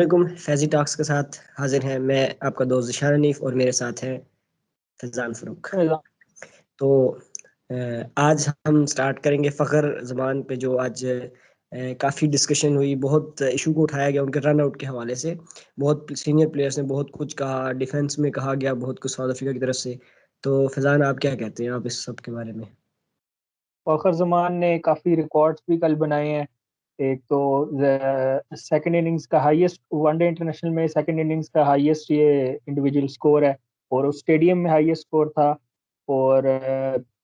अस्सलामुअलैकुम। फैजी टॉक्स के साथ हाजिर हैं। मैं आपका दोस्त ज़िशान हनीफ और मेरे साथ है फैज़ान फ़ारूक। तो आज हम स्टार्ट करेंगे फ़खर ज़मान पे, जो आज काफ़ी डिस्कशन हुई, बहुत इशू को उठाया गया उनके रन आउट के हवाले से। बहुत सीनियर प्लेयर्स ने बहुत कुछ कहा, डिफेंस में कहा गया बहुत कुछ साउथ अफ्रीका की तरफ से। तो फैज़ान, आप क्या कहते हैं आप इस सब के बारे में? फ़खर ज़मान ने काफ़ी रिकॉर्ड्स भी कल बनाए हैं। एक तो सेकंड इनिंग्स का हाईएस्ट वनडे इंटरनेशनल में सेकंड इनिंग्स का हाईएस्ट ये इंडिविजुअल स्कोर है और उस स्टेडियम में हाईएस्ट स्कोर था और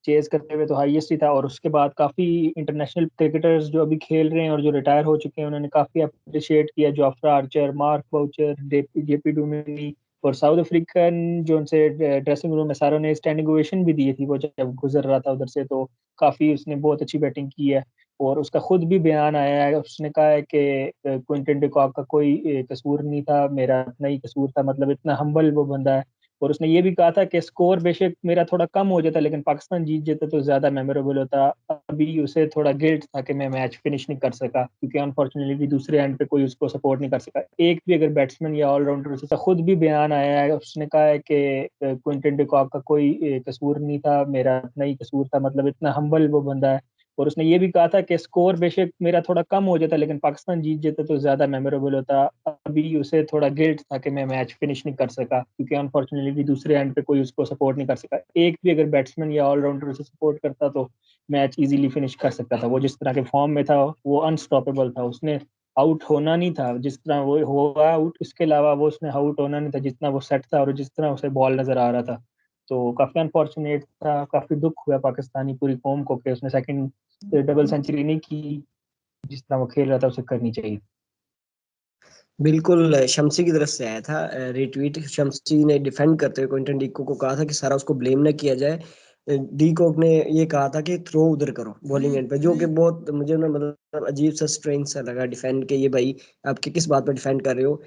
चेज़ करते हुए तो हाईएस्ट ही था। और उसके बाद काफ़ी इंटरनेशनल क्रिकेटर्स जो अभी खेल रहे हैं और जो रिटायर हो चुके हैं उन्होंने काफ़ी अप्रिशिएट किया। Jofra Archer, Mark Boucher, JP Duminy और साउथ अफ्रीकन जो उनसे ड्रेसिंग रूम में सारों ने स्टैंडिंग ओवेशन भी दी थी वो जब गुजर रहा था उधर से। तो काफ़ी उसने बहुत अच्छी बैटिंग की है और उसका खुद भी बयान आया है। उसने कहा है कि क्विंटन डी कॉक का कोई कसूर नहीं था, मेरा अपना ही कसूर था। मतलब इतना हम्बल वो बंदा है। और उसने ये भी कहा था कि स्कोर बेशक मेरा थोड़ा कम हो जाता लेकिन पाकिस्तान जीत जाता तो ज्यादा मेमोरेबल होता। अभी उसे थोड़ा गिल्ट था कि मैं मैच फिनिश नहीं कर सका क्योंकि अनफॉर्चुनेटली दूसरे एंड पे कोई उसको सपोर्ट नहीं कर सका। एक भी अगर बैट्समैन या ऑलराउंडर उसका खुद भी बयान आया है। उसने कहा है कि क्विंटन डी कॉक का कोई कसूर नहीं था, मेरा अपना ही कसूर था। मतलब इतना हम्बल वो बंदा है। और उसने ये भी कहा था कि स्कोर बेशक मेरा थोड़ा कम हो जाता लेकिन पाकिस्तान जीत जाता तो ज्यादा मेमोरेबल होता। अभी उसे थोड़ा गिल्ट था कि मैं मैच फिनिश नहीं कर सका क्योंकि अनफॉर्चुनेटली दूसरे एंड पे कोई उसको सपोर्ट नहीं कर सका। एक भी अगर बैट्समैन या ऑलराउंडर उसे सपोर्ट करता तो मैच इजीली फिनिश कर सकता था। वो जिस तरह के फॉर्म में था वो अनस्टॉपेबल था। उसने आउट होना नहीं था जिस तरह वो हुआ आउट, इसके अलावा वो उसने आउट होना नहीं था जितना वो सेट था और जिस तरह उसे बॉल नजर आ रहा था। तो काफी अनफॉर्चुनेट था, काफी दुख हुआ पाकिस्तानी पूरी कौम को कि उसने सेकंड डबल सेंचुरी नहीं की। जिस तरह वो खेल रहा था उसे करनी चाहिए। बिल्कुल, शम्सी की तरफ से आया था रिट्वीट। शम्सी ने डिफेंड करते हुए क्विंटन डी कॉक को कहा था कि सारा उसको ब्लेम ना किया जाए। डी कॉक ने ये कहा था कि थ्रो उधर करो बॉलिंग एंड पे, जो कि बहुत मुझे ना मतलब अजीब सा स्ट्रेंज सा लगा डिफेंड के। ये भाई, आप किस बात पर डिफेंड कर रहे हो?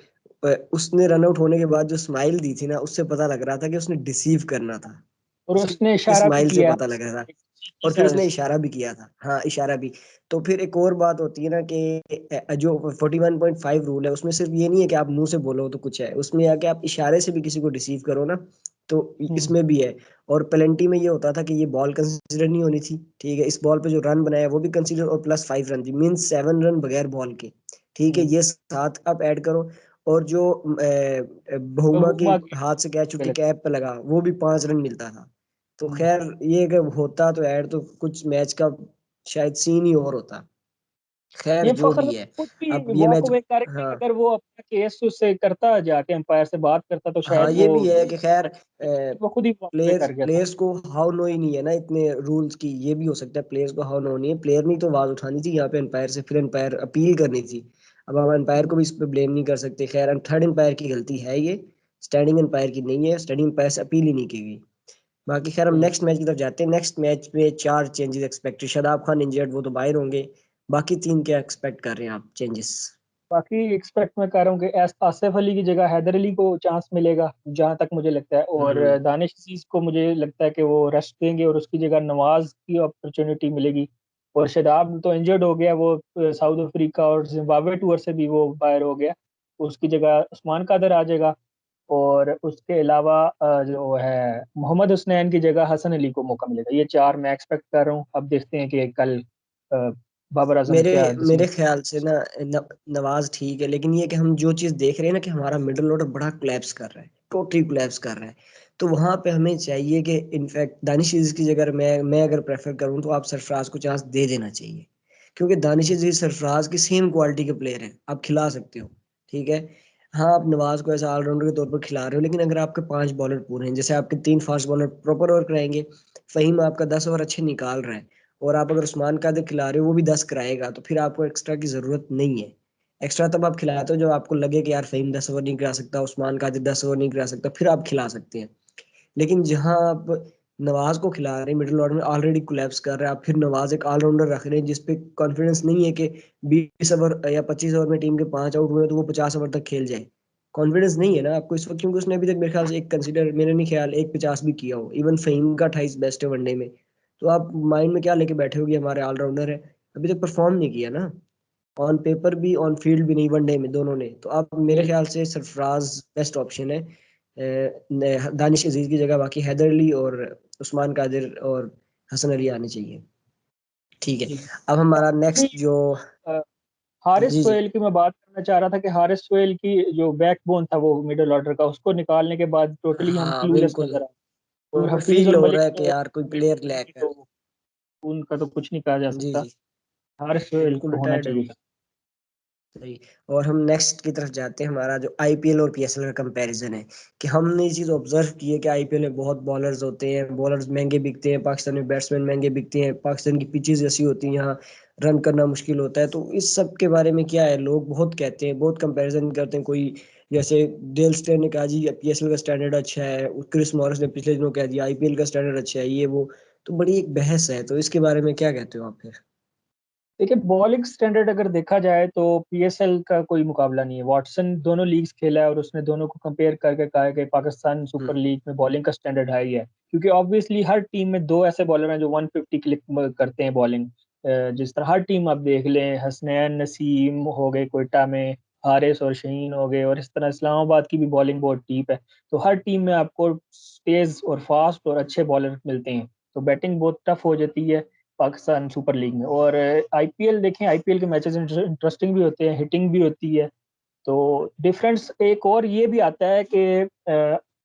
उसने रन आउट होने के बाद जो स्माइल दी थी ना, उससे पता लग रहा था कि उसने डिसीव करना था। और उसने उसके इशारा भी स्माइल से किया। पता लग रहा था। और फिर उसने इशारा भी किया था, हाँ इशारा भी। तो फिर एक और बात होती है ना कि जो 41.5 रूल है, उसमें सिर्फ ये नहीं है कि आप मुंह से बोलो तो कुछ है, उसमें आके आप इशारे से भी किसी को डिसीव करो ना, तो हम्म, इसमें भी है। और पेनल्टी में ये होता था कि ये बॉल कंसिडर नहीं होनी थी, ठीक है। इस बॉल पे जो रन बनाया वो भी कंसिडर, और प्लस 5 रन थी, मीन 7 रन बगैर बॉल के, ठीक है। हम्म। ये 7 आप ऐड करो। और जो बहुमा के बहुमा हाथ से कैच उठ के गलत। कैप पे लगा, वो भी 5 रन मिलता था। तो हम्म। खैर, ये अगर होता तो ऐड तो कुछ मैच का शायद सीन ही और होता। खैर ये जो फखर भी है, खुद भी अब ये वॉक मैच। अवे करके हाँ, अगर वो अपना केस उससे करता जाके एम्पायर से बात करता तो हाँ शायद ये वो भी है कि खैर वो खुद ही वॉक अवे प्लेयर्स कर गया था। प्लेयर्स को हाउ नो ही नहीं है ना इतने रूल्स की। ये भी हो सकता है प्लेयर्स को हाउ नो नहीं है। प्लेयर नहीं तो आवाज उठानी थी यहाँ पे एम्पायर से, फिर एम्पायर अपील करनी थी। अब हम एम्पायर को भी इस पे ब्लेम नहीं कर सकते। खैर, थर्ड एम्पायर की गलती है ये, स्टैंडिंग एम्पायर की नहीं है। स्टैंडिंग एम्पायर से अपील ही नहीं की गई। बाकी खैर, हम हम्म। नेक्स्ट मैच की तरफ जाते हैं। नेक्स्ट मैच में 4 changes expected. Shadab Khan injured, वो तो बाहर होंगे। बाकी 3 क्या एक्सपेक्ट कर रहे हैं आप चेंजेस? बाकी एक्सपेक्ट मैं कर रहा हूँ कि आसिफ अली की जगह हैदर अली को चांस मिलेगा जहां तक मुझे लगता है। और हम्म। दानिश अजीज को मुझे लगता है कि वो रेस्ट देंगे और उसकी जगह नवाज की अपॉर्चुनिटी मिलेगी। और शादाब तो इंजर्ड हो गया, वो साउथ अफ्रीका और जिम्बाब्वे टूर से भी वो बाहर हो गया। उसकी जगह उस्मान कादर आ जाएगा। और उसके अलावा जो है मोहम्मद हुसनैन की जगह हसन अली को मौका मिलेगा। ये 4 मैं एक्सपेक्ट कर रहा हूँ। अब देखते हैं कि कल अ, बाबर आजम मेरे क्या मेरे डिसीजन। ख्याल से ना, नवाज ठीक है, लेकिन ये कि हम जो चीज देख रहे हैं ना कि हमारा मिडिल ऑर्डर बड़ा कोलैप्स कर रहा है, टोटली कोलैप्स कर रहा है। तो वहां पे हमें चाहिए कि इनफैक्ट दानिश अजीज की जगह मैं अगर प्रेफर करूं तो आप सरफराज को चांस दे देना चाहिए। क्योंकि दानिश अजीज सरफराज की सेम क्वालिटी के प्लेयर हैं, आप खिला सकते हो, ठीक है। हाँ, आप नवाज को ऐसा ऑलराउंडर के तौर पर खिला रहे हो, लेकिन अगर आपके 5 बॉलर पूरे हैं, जैसे आपके 3 फास्ट बॉलर प्रॉपर ओवर कराएंगे, फहीम आपका 10 ओवर अच्छे निकाल रहा है, और आप अगर उस्मान कादिर खिला रहे हो वो भी 10 कराएगा, तो फिर आपको एक्स्ट्रा की जरूरत नहीं है। एक्स्ट्रा तब आप खिलाते हो जब आपको लगे कि यार फहीम 10 ओवर नहीं करा सकता, उस्मान कादिर 10 ओवर नहीं करा सकता, फिर आप खिला सकते हैं। लेकिन जहां आप नवाज को खिला रहे हैं, मिडिल ऑर्डर में ऑलरेडी कोलैप्स कर रहे हैं, आप फिर नवाज एक ऑलराउंडर रख रहे हैं जिसपे कॉन्फिडेंस नहीं है कि 20 ओवर या 25 ओवर में टीम के 5 आउट हुए तो वो 50 ओवर तक खेल जाए। कॉन्फिडेंस नहीं है ना आपको इस वक्त, क्योंकि उसने अभी तक मेरे ख्याल से एक कंसीडर, मेरे नहीं ख्याल एक 50 भी किया हो। इवन फहीम का 28 बेस्ट है वनडे में। तो आप माइंड में क्या लेके बैठे हो कि हमारे ऑलराउंडर है, अभी तक परफॉर्म नहीं किया ना। ऑन पेपर भी ऑन फील्ड भी नहीं, वनडे में दोनों ने। तो अब मेरे ख्याल से सरफराज बेस्ट ऑप्शन है दानिश अजीज की जगह। बाकी हैदर अली और उस्मान कादिर और हसन अली आने चाहिए। ठीक है, जी। अब हमारा नेक्स्ट जो, अ, हारिस जी जी, सोहेल की मैं बात करना चाह रहा था कि हारिस सोहेल की जो बैकबोन था वो मिडिल ऑर्डर का, उसको निकालने के बाद टोटली हम हाँ क्लूलेस बिल्कुल, नजर आए। और वो हफीज फील और हो मलिक रहा है तो कि यार कोई प्लेयर लैक कर। तो उनका तो कुछ नहीं कहा जा जी सकता। जी, हारिस सोहेल बिल्कुल को होना रिटायर्ड है चाहिए वो। था। सही। और हम नेक्स्ट की तरफ जाते हैं, हमारा जो आईपीएल और पीएसएल का कंपैरिजन है, कि हमने ये चीज ऑब्जर्व की है कि आईपीएल में बहुत बॉलर्स होते हैं, बॉलर्स महंगे बिकते हैं, पाकिस्तान में बैट्समैन महंगे बिकते हैं, पाकिस्तान की पिचेस ऐसी होती हैं यहाँ रन करना मुश्किल होता है। तो इस सब के बारे में क्या है, लोग बहुत कहते हैं, बहुत कंपैरिजन करते हैं। कोई जैसे डेल स्टेन ने कहा जी पीएसएल का स्टैंडर्ड अच्छा है, क्रिस मॉरिस ने पिछले दिनों कह दिया आईपीएल का स्टैंडर्ड अच्छा है, ये वो। तो बड़ी एक बहस है, तो इसके बारे में क्या कहते हो आप फिर? देखिए, बॉलिंग स्टैंडर्ड अगर देखा जाए तो पीएसएल का कोई मुकाबला नहीं है। वॉटसन दोनों लीग्स खेला है और उसने दोनों को कंपेयर करके कहा है कि पाकिस्तान सुपर हम्म लीग में बॉलिंग का स्टैंडर्ड हाई है, क्योंकि ऑब्वियसली हर टीम में दो ऐसे बॉलर हैं जो 150 क्लिक करते हैं बॉलिंग। जिस तरह हर टीम आप देख लें, हसनैन नसीम हो गए कोयटा में, हारिस और शहीन हो गए, और इस तरह इस्लामाबाद की भी बॉलिंग बहुत डीप है। तो हर टीम में आपको तेज और फास्ट और अच्छे बॉलर मिलते हैं, तो बैटिंग बहुत टफ हो जाती है पाकिस्तान सुपर लीग में। और आईपीएल देखें, आईपीएल के मैचेस इंटरेस्टिंग भी होते हैं, हिटिंग भी होती है। तो डिफरेंस एक और ये भी आता है कि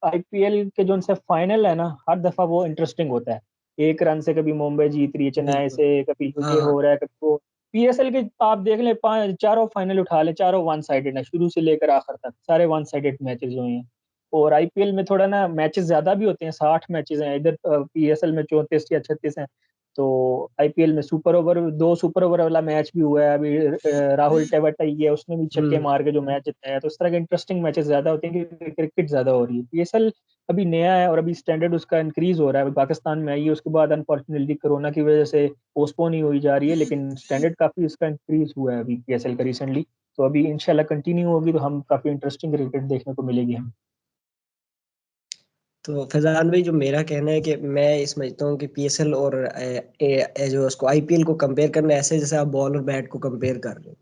आईपीएल के जो उनसे फाइनल है ना, हर दफा वो इंटरेस्टिंग होता है। एक रन से कभी मुंबई जीत रही है चेन्नई बिल्कुल, से, कभी हाँ ये हाँ, हो रहा है, कभी वो। पीएसएल के आप देख ले, चारों फाइनल उठा ले, चारों वन साइडेड है, शुरू से लेकर आखिर तक सारे वन साइडेड मैचेस हुए हैं। और आईपीएल में थोड़ा ना मैचेस ज्यादा भी होते हैं, 60 मैचेस हैं, इधर पीएसएल में 34 या 36 हैं। तो आईपीएल में सुपर ओवर, दो सुपर ओवर वाला मैच भी हुआ है अभी। राहुल टेवाटाई है, उसने भी छक्के हम्म। मार के जो मैच जिताया। तो इस तरह के इंटरेस्टिंग मैचेस ज्यादा होते हैं क्योंकि क्रिकेट ज्यादा हो रही है। पीएसएल अभी नया है और अभी स्टैंडर्ड उसका इंक्रीज हो रहा है, अभी पाकिस्तान में आई है, उसके बाद अनफॉर्चुनेटली कोरोना की वजह से पोस्टपोन ही हुई जा रही है, लेकिन स्टैंडर्ड काफी उसका इंक्रीज हुआ है अभी पीएसएल का रिसेंटली। तो अभी इंशाल्लाह कंटिन्यू होगी तो हम काफी इंटरेस्टिंग क्रिकेट देखने को मिलेगी हम। तो फैजान भाई, जो मेरा कहना है कि मैं ये समझता हूँ कि पीएसएल और जो उसको आईपीएल को कंपेयर करना ऐसे जैसे आप बॉल और बैट को कंपेयर कर रहे हो।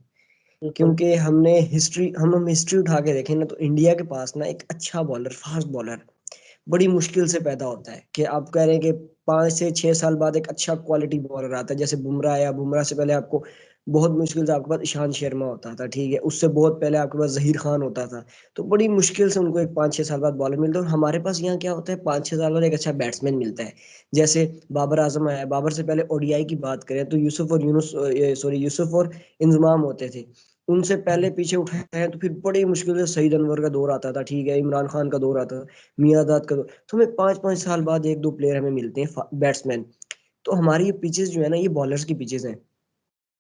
बिल्कुल। क्योंकि हमने हिस्ट्री हम हिस्ट्री उठा के देखें ना, तो इंडिया के पास ना एक अच्छा बॉलर, फास्ट बॉलर बड़ी मुश्किल से पैदा होता है। कि आप कह रहे हैं कि 5 से 6 साल बाद एक अच्छा क्वालिटी बॉलर आता है, जैसे बुमराह आया, बुमराह से पहले आपको बहुत मुश्किल से आपके पास ईशांत शर्मा होता था, ठीक है, उससे बहुत पहले आपके पास जहीर खान होता था। तो बड़ी मुश्किल से उनको एक 5 6 साल बाद बॉलर मिलता है। और हमारे पास यहाँ क्या होता है, 5 6 साल बाद एक अच्छा बैट्समैन मिलता है। जैसे बाबर आजम आया, बाबर से पहले ओडीआई की बात करें तो यूसुफ और यूनुस, सॉरी यूसुफ और इंजमाम होते थे। उनसे पहले पीछे उठाए हैं तो फिर बड़ी मुश्किल से सईद अनवर का दौर आता था, ठीक है, इमरान खान का दौर आता था, मियादाद का दौर। तो हमें 5 5 साल बाद एक दो प्लेयर हमें मिलते हैं बैट्समैन। तो हमारी ये पिचेस जो है ना, ये बॉलर्स की पिचेस हैं,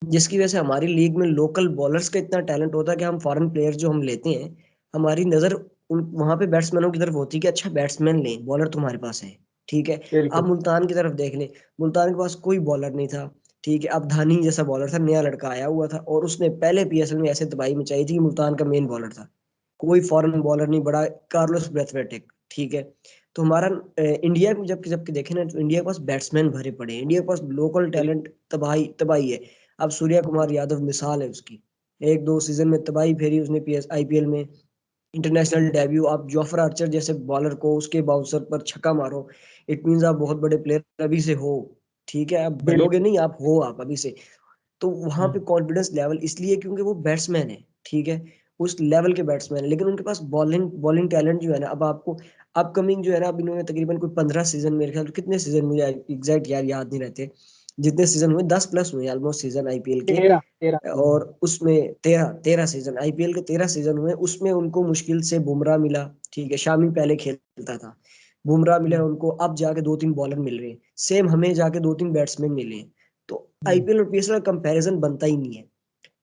जिसकी वजह से हमारी लीग में लोकल बॉलर्स का इतना टैलेंट होता है कि हम फॉरेन प्लेयर जो हम लेते हैं, हमारी नजर उन वहां पे बैट्समैनों की तरफ होती है कि अच्छा बैट्समैन लें, बॉलर तुम्हारे पास है, ठीक है। आप बिल्कुल। मुल्तान की तरफ देख लें, मुल्तान के पास कोई बॉलर नहीं था, ठीक है। अब धानी जैसा बॉलर था, नया लड़का आया हुआ था, और उसने पहले पीएसएल में ऐसे तबाही मचाई थी कि मुल्तान का मेन बॉलर था, कोई फॉरेन बॉलर नहीं, बड़ा कार्लोस ब्रेथवेटिक, ठीक है। तो हमारा इंडिया में जबकि जबकि देखें ना, तो इंडिया के पास बैट्समैन भरे पड़े हैं, इंडिया के पास लोकल बिल्कुल। टैलेंट तबाही तबाही है। अब सूर्या कुमार यादव मिसाल है उसकी, एक दो सीजन में तबाही फेरी उसने पीएस आईपीएल में, इंटरनेशनल डेब्यू। आप जोफ्रा आर्चर जैसे बॉलर को उसके बाउंसर पर छक्का मारो, इट मींस आप बहुत बड़े प्लेयर अभी से हो, ठीक है, आप बनोगे बिल्कुल। नहीं, आप हो, आप अभी से। तो वहां पे कॉन्फिडेंस लेवल इसलिए क्योंकि वो बैट्समैन है, ठीक है, उस लेवल के बैट्समैन है, लेकिन उनके पास बॉलिंग बॉलिंग टैलेंट जो है ना, अब आपको अपकमिंग जो है ना, अब इन्होंने तकरीबन कोई 15 सीजन, मेरे ख्याल, तो कितने सीजन मुझे एग्जैक्ट यार याद नहीं रहते, जितने सीजन हुए 10 प्लस हुए ऑलमोस्ट सीजन आईपीएल के। 13 13 और उसमें तेरह तेरह सीजन, आईपीएल के 13 सीजन हुए, उसमें उनको मुश्किल से बुमराह मिला, ठीक है, शामी पहले खेलता था, बुमराह मिले उनको, अब जाके दो तीन बॉलर मिल रहे हैं, सेम हमें जाके दो तीन बैट्समैन मिले हैं। तो आईपीएल और पीएसएल का कंपैरिजन बनता ही नहीं है,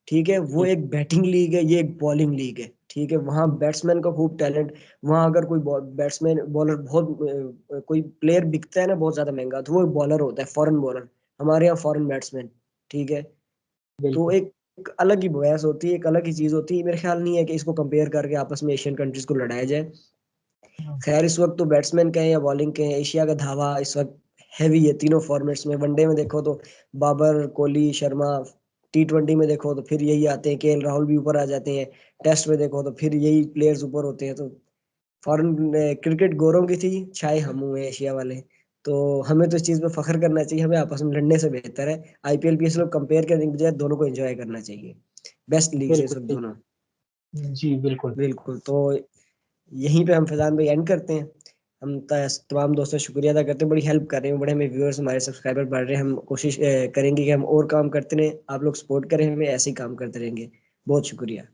ठीक है। वो एक बैटिंग लीग है, ये एक बॉलिंग लीग है, ठीक है। वहां बैट्समैन का खूब टैलेंट, वहां अगर कोई बैट्समैन बॉलर बहुत कोई प्लेयर बिकता है ना बहुत ज्यादा महंगा, तो वो बॉलर होता है, फॉरेन बॉलर, हमारे यहाँ फॉरेन बैट्समैन, ठीक है। तो बिल्कुल। एक अलग ही बहस होती है, एक अलग ही चीज होती है। मेरे ख्याल नहीं है कि इसको कंपेयर करके आपस में एशियन कंट्रीज को लड़ाया जाए। खैर, इस वक्त तो बैट्समैन के हैं या बॉलिंग के हैं, एशिया का धावा इस वक्त हैवी है तीनों फॉर्मेट्स में। वनडे में देखो तो बाबर, कोहली, शर्मा, T20 में देखो तो फिर यही आते हैं, केएल राहुल भी ऊपर आ जाते हैं, टेस्ट में देखो तो फिर यही प्लेयर्स ऊपर होते हैं। तो फॉरेन क्रिकेट गोरों की थी, छाए हम हुए एशिया वाले। तो हमें तो इस चीज पे फख्र करना चाहिए, हमें आपस में लड़ने से बेहतर है आईपीएल पीएसएल को कंपेयर करने के बजाय दोनों को एंजॉय करना चाहिए। बेस्ट लीग है बिल्कुल सब ठीक। दोनों। जी बिल्कुल। बिल्कुल। तो यहीं पे हम फैजान भाई एंड करते हैं। हम तमाम दोस्तों का शुक्रिया अदा करते हैं, बड़ी हेल्प कर रहे हैं, बड़े हमें व्यूअर्स हमारे सब्सक्राइबर बढ़ रहे हैं। हम कोशिश करेंगे कि हम और काम करते रहें, आप लोग सपोर्ट करें हमें, ऐसे ही काम करते रहेंगे। बहुत शुक्रिया।